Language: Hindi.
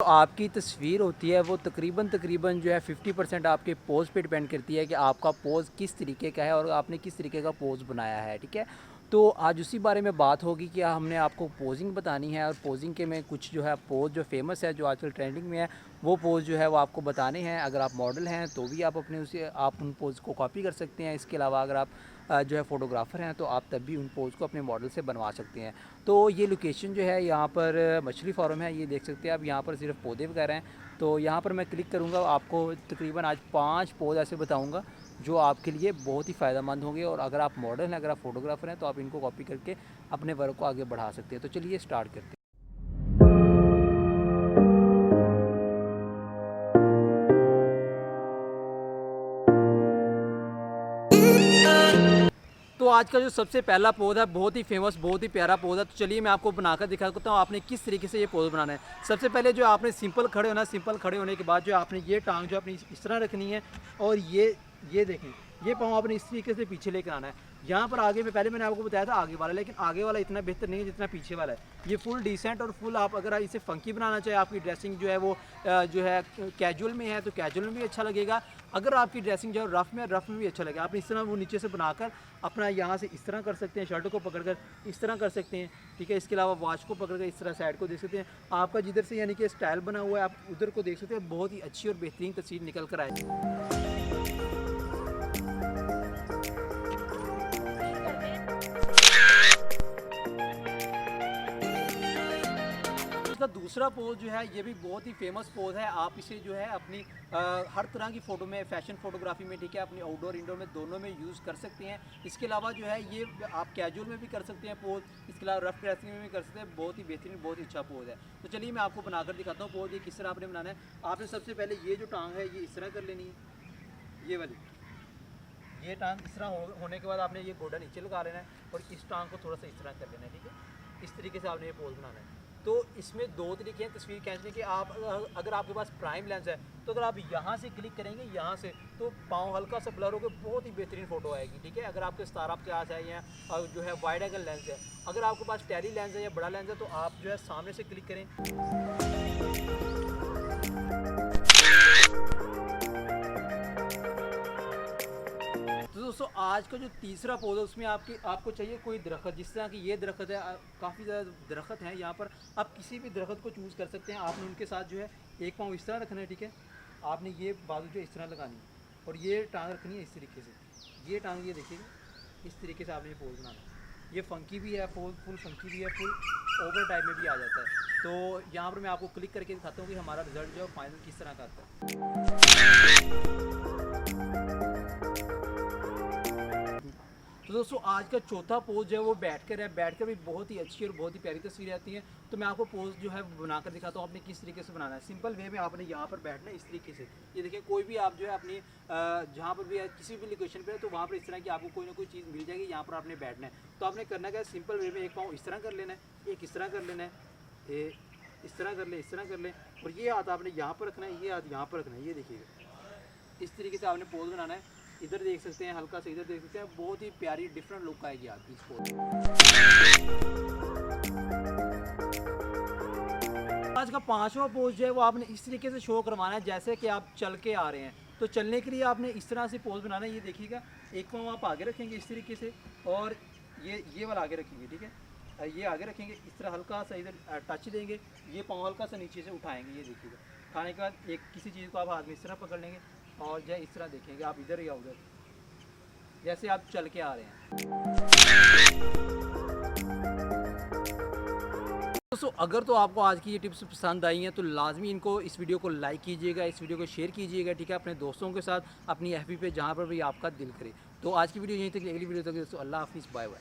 तो आपकी तस्वीर होती है वो तकरीबन जो है 50% आपके पोज़ पे डिपेंड करती है कि आपका पोज़ किस तरीके का है और आपने किस तरीके का पोज़ बनाया है, ठीक है। तो आज उसी बारे में बात होगी कि हमने आपको पोजिंग बतानी है और पोजिंग के में कुछ जो है पोज़ जो फेमस है जो आजकल ट्रेंडिंग में है वो पोज़ जो है वो आपको बताने हैं। अगर आप मॉडल हैं तो भी आप अपने उसे आप उन पोज़ को कॉपी कर सकते हैं। इसके अलावा अगर आप जो है फ़ोटोग्राफ़र हैं तो आप तब भी उन पोज़ को अपने मॉडल से बनवा सकते हैं। तो ये लोकेशन जो है यहाँ पर मछली फार्म है, ये देख सकते हैं आप। यहाँ पर सिर्फ पौधे वगैरह हैं। तो यहाँ पर मैं क्लिक करूँगा, आपको तकरीबन आज 5 पोज़ ऐसे बताऊँगा जो आपके लिए बहुत ही फ़ायदेमंद होंगे। और अगर आप मॉडल हैं, अगर आप फ़ोटोग्राफ़र हैं तो आप इनको कॉपी करके अपने वर्क को आगे बढ़ा सकते हैं। तो चलिए स्टार्ट करते हैं। तो आज का जो सबसे पहला पोज़ है बहुत ही फेमस, बहुत ही प्यारा पोज़ है। तो चलिए मैं आपको बनाकर दिखाता हूँ आपने किस तरीके से ये पोज़ बनाना है। सबसे पहले जो आपने सिंपल खड़े होना है, सिंपल खड़े होने के बाद जो आपने ये टांग जो अपनी इस तरह रखनी है और ये देखें, ये पाँव आपने इस तरीके से पीछे लेकर आना है। यहाँ पर आगे में पहले मैंने आपको बताया था आगे वाला, लेकिन आगे वाला इतना बेहतर नहीं है जितना पीछे वाला है। ये फुल डिसेंट और फुल, आप अगर इसे फंकी बनाना चाहे, आपकी ड्रेसिंग जो है वो जो है कैजुअल में है तो कैजुअल में भी अच्छा लगेगा। अगर आपकी ड्रेसिंग जो है रफ़ में, रफ़ में भी अच्छा लगेगा। आप इस तरह वो नीचे से बनाकर अपना यहाँ से इस तरह कर सकते हैं, शर्ट को पकड़कर इस तरह कर सकते हैं, ठीक है। इसके अलावा वॉच को पकड़कर इस तरह साइड को देख सकते हैं। आपका जिधर से यानी कि स्टाइल बना हुआ है आप उधर को देख सकते हैं। बहुत ही अच्छी और बेहतरीन तस्वीर निकल कर आएगी। इसका दूसरा पोज़ जो है ये भी बहुत ही फेमस पोज़ है। आप इसे जो है अपनी हर तरह की फ़ोटो में, फैशन फ़ोटोग्राफी में, ठीक है, अपनी आउटडोर इंडोर में दोनों में यूज़ कर सकते हैं। इसके अलावा जो है ये आप कैजुअल में भी कर सकते हैं पोज़, इसके अलावा रफ़ ड्रेसिंग में भी कर सकते हैं। बहुत ही बेहतरीन, बहुत ही अच्छा पोज़ है। तो चलिए मैं आपको बनाकर दिखाता हूँ पोज़ ये किस तरह आपने बनाना है। आपने सबसे पहले ये जो टांग है ये इस तरह कर लेनी है, ये वाली। ये टांग इस तरह होने के बाद आपने ये गोडा नीचे लगा लेना है और इस टांग को थोड़ा सा इस तरह कर लेना है, ठीक है। इस तरीके से आपने ये पोज़ बनाना है। तो इसमें दो तरीके हैं तस्वीर खींचने के। आप अगर आपके पास प्राइम लेंस है तो अगर आप यहाँ से क्लिक करेंगे, यहाँ से, तो पाँव हल्का सा ब्लर होकर बहुत ही बेहतरीन फ़ोटो आएगी, ठीक है। अगर आपके 1750 है या जो है वाइड एंगल लेंस है, अगर आपके पास टेली लेंस है या बड़ा लेंस है तो आप जो है सामने से क्लिक करें। तो दोस्तों आज का जो तीसरा पोज़ है उसमें आपको चाहिए कोई दरख्त, जिस तरह की ये दरख्त है। काफ़ी ज़्यादा दरख्त हैं यहाँ पर। आप किसी भी दरख्त को चूज़ कर सकते हैं। आपने उनके साथ जो है एक पाँव इस तरह रखना है, ठीक है। आपने ये बाजू जो इस तरह लगानी है और ये टांग रखनी है इस तरीके से। ये टांग, ये देखिएगा, इस तरीके से आपने ये पोज़ बनाना है। ये फंकी भी है, फुल फंकी भी है, फुल ओवर टाइप में भी आ जाता है। तो यहाँ पर मैं आपको क्लिक करके दिखाता हूँ कि हमारा रिज़ल्ट जो है फाइनल किस तरह का आता है। तो दोस्तों आज का चौथा पोज़ जो है वो बैठकर है। बैठकर भी बहुत ही अच्छी और बहुत ही प्यारी तस्वीरें आती हैं। तो मैं आपको पोज़ जो है बनाकर दिखाता हूँ आपने किस तरीके से बनाना है। सिंपल वे में आपने यहाँ पर बैठना है इस तरीके से। ये देखिए, कोई भी आप जो है अपनी जहाँ पर भी है, किसी भी लोकेशन पे है तो वहाँ पर इस तरह की आपको कोई ना कोई चीज़ मिल जाएगी। यहाँ पर आपने बैठना है। तो आपने करना क्या है, सिंपल वे में एक पाँव इस तरह कर लेना है, एक इस तरह कर लेना है, इस तरह कर ले, इस तरह कर ले, और ये हाथ आपने यहाँ पर रखना है, ये हाथ यहाँ पर रखना है। ये देखिएगा, इस तरीके से आपने पोज़ बनाना है। इधर देख सकते हैं, हल्का से इधर देख सकते हैं। बहुत ही प्यारी डिफरेंट लुक आएगी आपकी इस पोज़ में। आज का पांचवा पोज जो है वो आपने इस तरीके से शो करवाना है जैसे कि आप चल के आ रहे हैं। तो चलने के लिए आपने इस तरह से पोज बनाना है। ये देखिएगा, एक पाँव आप आगे रखेंगे इस तरीके से और ये वाला आगे रखेंगे, ठीक है। ये आगे रखेंगे, इस तरह हल्का सा इधर टच देंगे, ये पाँव हल्का सा नीचे से उठाएंगे। ये देखिएगा, उठाने के बाद एक किसी चीज़ को आप हाथ में इस तरह पकड़ लेंगे और जो है इस तरह देखेंगे आप इधर या उधर, जैसे आप चल के आ रहे हैं। दोस्तों अगर तो आपको आज की ये टिप्स पसंद आई हैं तो लाजमी इनको, इस वीडियो को लाइक कीजिएगा, इस वीडियो को शेयर कीजिएगा, ठीक है, अपने दोस्तों के साथ, अपनी एफबी पे, जहाँ पर भी आपका दिल करे। तो आज की वीडियो यहीं तक, अगली वीडियो तक दोस्तों अल्लाह हाफिज़, बाय बाय।